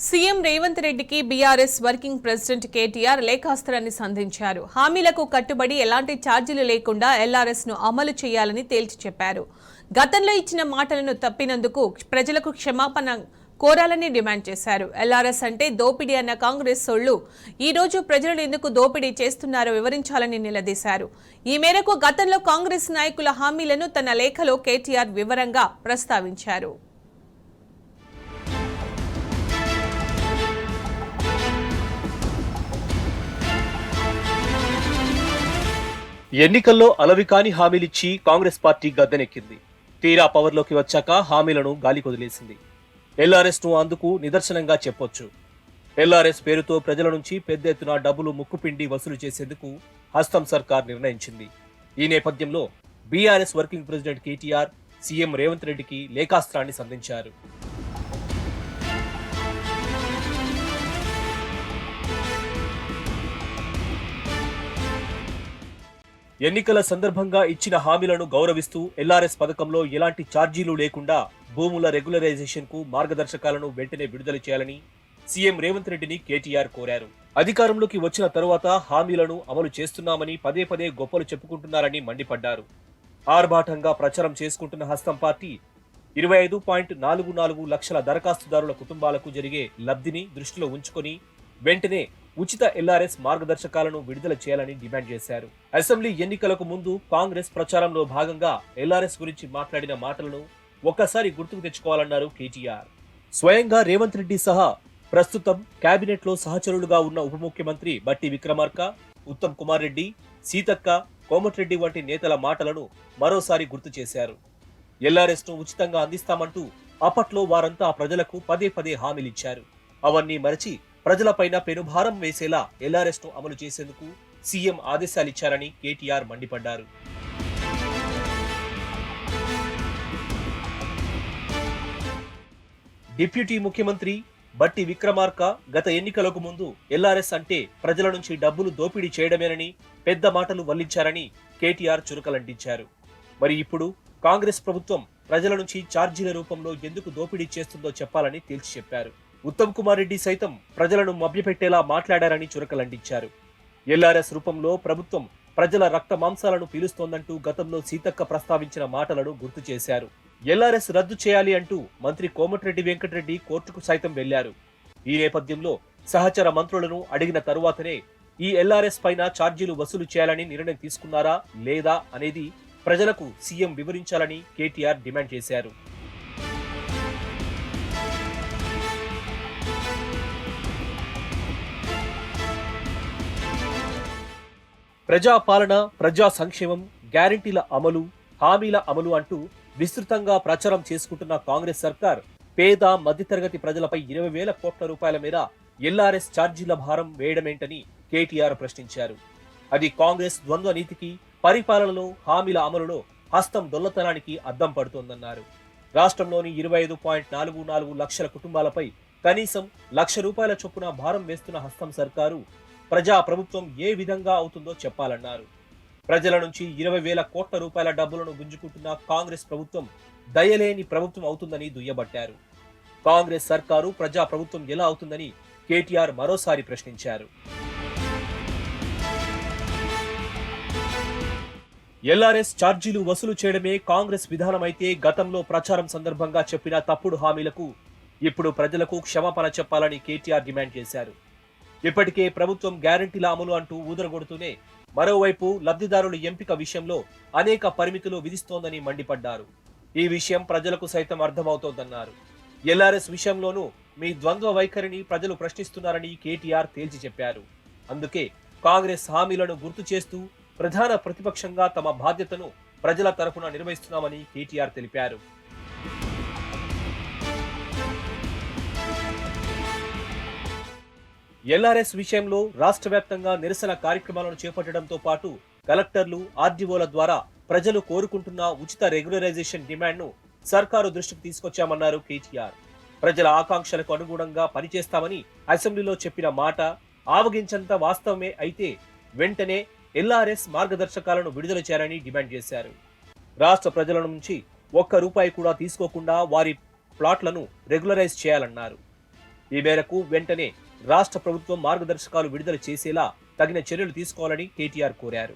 CM Revanth రెడ్డికి BRS working president KTR లేఖాస్త్రాన్ని సంధించారు. హామీలకు కట్టుబడి ఎలాంటి ఛార్జీలు లేకుండా ఎల్ఆర్ఎస్ ను అమలు చేయాలని తేల్చి చెప్పారు. గతంలో ఇచ్చిన మాటలను తప్పినందుకు ప్రజలకు క్షమాపణ కోరాలని డిమాండ్ చేశారు. ఎల్ఆర్ఎస్ అంటే దోపిడీ అన్న కాంగ్రెస్ సోళ్లు ఈ రోజు ప్రజలను ఎందుకు దోపిడీ చేస్తున్నారో వివరించాలని నిలదీశారు. ఈ మేరకు గతంలో కాంగ్రెస్ నాయకుల హామీలను తన లేఖలో కేటీఆర్ వివరంగా ప్రస్తావించారు. ఎన్నికల్లో అలవికాని హామీలిచ్చి కాంగ్రెస్ పార్టీ గద్దెనెక్కింది. తీరా పవర్లోకి వచ్చాక హామీలను గాలికొదిలేసింది. ఎల్ఆర్ఎస్ ను అందుకు నిదర్శనంగా చెప్పొచ్చు. ఎల్ఆర్ఎస్ పేరుతో ప్రజల నుంచి పెద్ద ఎత్తున డబ్బులు ముక్కుపిండి వసూలు చేసేందుకు హస్తం సర్కార్ నిర్ణయించింది. ఈ నేపథ్యంలో BRS working president KTR CM Revanth రెడ్డికి లేఖాస్త్రాన్ని సంధించారు. ఎన్నికల సందర్భంగా ఇచ్చిన హామీలను గౌరవిస్తూ ఎల్ఆర్ఎస్ పథకంలో ఎలాంటి ఛార్జీలు లేకుండా భూముల రెగ్యులరైజేషన్ కు మార్గదర్శకాలను వెంటనే విడుదల చేయాలని సీఎం రేవంత్ రెడ్డిని కేటీఆర్ కోరారు. అధికారంలోకి వచ్చిన తరువాత హామీలను అమలు చేస్తున్నామని పదే పదే గొప్పలు చెప్పుకుంటున్నారని మండిపడ్డారు. ఆర్భాటంగా ప్రచారం చేసుకుంటున్న హస్తం పార్టీ 25.44 లక్షల దరఖాస్తుదారుల కుటుంబాలకు జరిగే లబ్ధిని దృష్టిలో ఉంచుకొని వెంటనే ఉచిత ఎల్ఆర్ఎస్ మార్గదర్శకాలను విడుదల చేయాలని డిమాండ్ చేశారు. అసెంబ్లీ ఎన్నికలకు ముందు కాంగ్రెస్ ప్రచారంలో భాగంగా ఎల్ఆర్ఎస్ గురించి మాట్లాడిన మాటలను ఒక్కసారి గుర్తుకు తెచ్చుకోవాలన్నారు కేటీఆర్. స్వయంగా రేవంత్ రెడ్డి సహా ప్రస్తుతం కేబినెట్ లో సహచరులుగా ఉన్న ఉప ముఖ్యమంత్రి బట్టి విక్రమార్క, ఉత్తమ్ కుమార్ రెడ్డి, సీతక్క, కోమటిరెడ్డి వంటి నేతల మాటలను మరోసారి గుర్తు చేశారు. ఎల్ఆర్ఎస్ ను ఉచితంగా అందిస్తామంటూ అప్పట్లో వారంతా ప్రజలకు పదే పదే హామీలిచ్చారు. అవన్నీ మరచి ప్రజలపైన పెనుభారం వేసేలా ఎల్ఆర్ఎస్ ను అమలు చేసేందుకు సీఎం ఆదేశాలిచ్చారని కేటీఆర్ మండిపడ్డారు. డిప్యూటీ ముఖ్యమంత్రి బట్టి విక్రమార్క గత ఎన్నికలకు ముందు ఎల్ఆర్ఎస్ అంటే ప్రజల నుంచి డబ్బులు దోపిడీ చేయడమేనని పెద్ద మాటలు వల్లించారని కేటీఆర్ చురకలంటించారు. మరి ఇప్పుడు కాంగ్రెస్ ప్రభుత్వం ప్రజల నుంచి ఛార్జీల రూపంలో ఎందుకు దోపిడీ చేస్తుందో చెప్పాలని తేల్చి చెప్పారు. ఉత్తమ్ కుమార్ రెడ్డి సైతం ప్రజలను మభ్యపెట్టేలా మాట్లాడారని చురకలంటించారు. ఎల్ఆర్ఎస్ రూపంలో ప్రభుత్వం ప్రజల రక్త మాంసాలను పీలుస్తోందంటూ గతంలో సీతక్క ప్రస్తావించిన మాటలను గుర్తు చేశారు. ఎల్ఆర్ఎస్ రద్దు చేయాలి అంటూ మంత్రి కోమటిరెడ్డి వెంకటరెడ్డి కోర్టుకు సైతం వెళ్లారు. ఈ నేపథ్యంలో సహచర మంత్రులను అడిగిన తరువాతనే ఈ ఎల్ఆర్ఎస్ పైన ఛార్జీలు వసూలు చేయాలని నిర్ణయం తీసుకున్నారా లేదా అనేది ప్రజలకు సీఎం వివరించాలని కేటీఆర్ డిమాండ్ చేశారు. ప్రజాపాలన, ప్రజా సంక్షేమం, గ్యారంటీల అమలు, హామీల అమలు అంటూ విస్తృతంగా ప్రచారం చేసుకుంటున్న కాంగ్రెస్ సర్కార్ పేద మధ్యతరగతి ప్రజలపై 20,000 కోట్ల రూపాయల మేర ఎల్ఆర్ఎస్ ఛార్జీల భారం వేయడమేంటని కేటీఆర్ ప్రశ్నించారు. అది కాంగ్రెస్ ద్వంద్వ నీతికి, పరిపాలనలో హామీల అమలులో హస్తం దొల్లతనానికి అద్దం పడుతోందన్నారు. రాష్ట్రంలోని 25.44 లక్షల కుటుంబాలపై కనీసం ₹1,00,000 చొప్పున భారం వేస్తున్న హస్తం సర్కారు ప్రజా ప్రభుత్వం ఏ విధంగా అవుతుందో చెప్పాలన్నారు. ప్రజల నుంచి 20,000 కోట్ల రూపాయల డబ్బులను గుంజుకుంటున్న కాంగ్రెస్ ప్రభుత్వం దయలేని ప్రభుత్వం అవుతుందని దుయ్యబట్టారు. కాంగ్రెస్ సర్కారు ప్రజా ప్రభుత్వం ఎలా అవుతుందని కేటీఆర్ మరోసారి ప్రశ్నించారు. ఎల్ఆర్ఎస్ ఛార్జీలు వసూలు చేయడమే కాంగ్రెస్ విధానమైతే గతంలో ప్రచారం సందర్భంగా చెప్పిన తప్పుడు హామీలకు ఇప్పుడు ప్రజలకు క్షమాపణ చెప్పాలని కేటీఆర్ డిమాండ్ చేశారు. ఇప్పటికే ప్రభుత్వం గ్యారంటీల అమలు అంటూ ఊదరగొడుతూనే మరోవైపు లబ్ధిదారుల ఎంపిక విషయంలో అనేక పరిమితులు విధిస్తోందని మండిపడ్డారు. ఈ విషయం ప్రజలకు సైతం అర్థమవుతోందన్నారు. ఎల్ఆర్ఎస్ విషయంలోనూ మీ ద్వంద్వ వైఖరిని ప్రజలు ప్రశ్నిస్తున్నారని కేటీఆర్ తేల్చి చెప్పారు. అందుకే కాంగ్రెస్ హామీలను గుర్తు చేస్తూ ప్రధాన ప్రతిపక్షంగా తమ బాధ్యతను ప్రజల తరఫున నిర్వహిస్తున్నామని కేటీఆర్ తెలిపారు. ఎల్ఆర్ఎస్ విషయంలో రాష్ట్ర వ్యాప్తంగా నిరసన కార్యక్రమాలను చేపట్టడంతో పాటు కలెక్టర్లు, ఆర్డీఓల ద్వారా ప్రజలు కోరుకుంటున్న ఉచిత రెగ్యులరైజేషన్ డిమాండ్ను సర్కారు దృష్టికి తీసుకొచ్చామన్నారు కేటీఆర్. ప్రజల ఆకాంక్షలకు అనుగుణంగా పనిచేస్తామని అసెంబ్లీలో చెప్పిన మాట ఆవగించంత వాస్తవమే అయితే వెంటనే ఎల్ఆర్ఎస్ మార్గదర్శకాలను విడుదల చేయాలని డిమాండ్ చేశారు. రాష్ట్ర ప్రజల నుంచి ₹1 కూడా తీసుకోకుండా వారి ప్లాట్లను రెగ్యులరైజ్ చేయాలన్నారు. ఈ మేరకు వెంటనే రాష్ట్ర ప్రభుత్వం మార్గదర్శకాలు విడుదల చేసేలా తగిన చర్యలు తీసుకోవాలని కేటీఆర్ కోరారు.